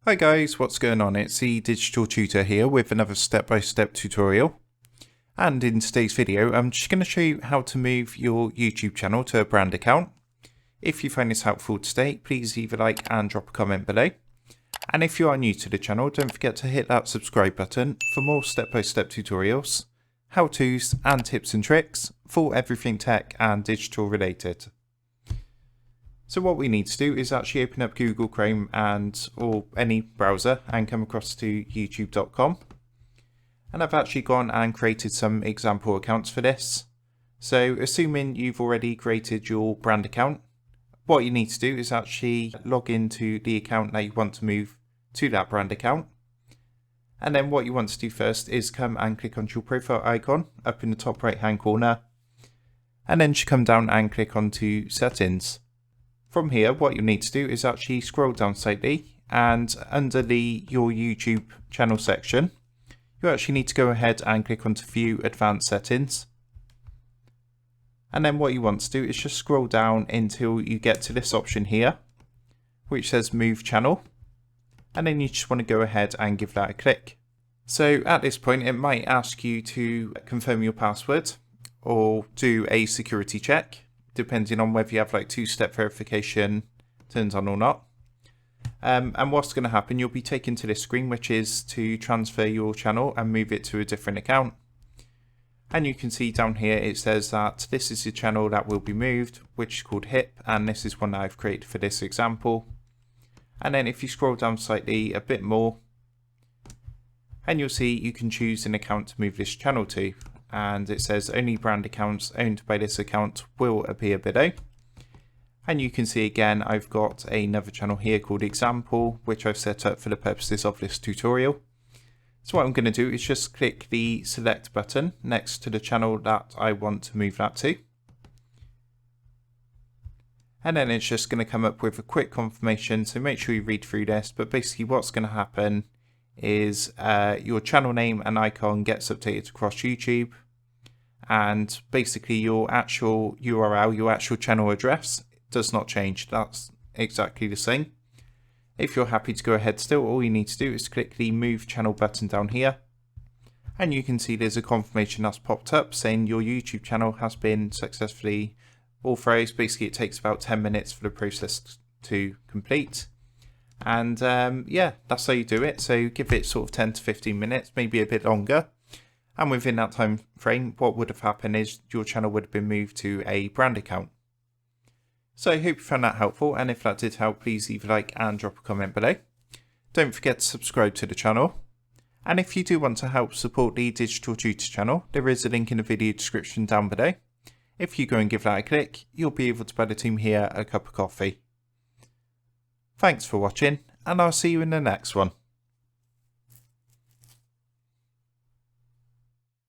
Hi guys, what's going on? It's the Digital Tutor here with another step-by-step tutorial. And in today's video, I'm just going to show you how to move your YouTube channel to a brand account. If you find this helpful today, please leave a like and drop a comment below. And if you are new to the channel, don't forget to hit that subscribe button for more step-by-step tutorials, how-tos and tips and tricks for everything tech and digital related. So what we need to do is actually open up Google Chrome or any browser and come across to youtube.com. And I've actually gone and created some example accounts for this. So assuming you've already created your brand account, what you need to do is actually log into the account that you want to move to that brand account. And then what you want to do first is come and click on your profile icon up in the top right hand corner. And then just come down and click onto settings. From here, what you'll need to do is actually scroll down slightly, and under your YouTube channel section, you actually need to go ahead and click onto View Advanced Settings. And then what you want to do is just scroll down until you get to this option here, which says Move Channel. And then you just want to go ahead and give that a click. So at this point, it might ask you to confirm your password or do a security check, depending on whether you have like two-step verification turned on or not. And what's going to happen, you'll be taken to this screen, which is to transfer your channel and move it to a different account. And you can see down here it says that this is the channel that will be moved, which is called HIP, and this is one that I've created for this example. And then if you scroll down slightly a bit more, and you'll see you can choose an account to move this channel to. And it says only brand accounts owned by this account will appear below. And you can see again I've got another channel here called Example, which I've set up for the purposes of this tutorial. So what I'm going to do is just click the select button next to the channel that I want to move that to. And then it's just going to come up with a quick confirmation, so make sure you read through this. But basically what's going to happen is your channel name and icon gets updated across YouTube, and basically your actual URL, your actual channel address does not change. That's exactly the same. If you're happy to go ahead still, all you need to do is click the Move Channel button down here, and you can see there's a confirmation that's popped up saying your YouTube channel has been successfully authorized. Basically it takes about 10 minutes for the process to complete. And yeah, that's how you do it. So give it sort of 10 to 15 minutes, maybe a bit longer. And within that time frame, what would have happened is your channel would have been moved to a brand account. So I hope you found that helpful. And if that did help, please leave a like and drop a comment below. Don't forget to subscribe to the channel. And if you do want to help support the Digital Tutor channel, there is a link in the video description down below. If you go and give that a click, you'll be able to buy the team here a cup of coffee. Thanks for watching, and I'll see you in the next one.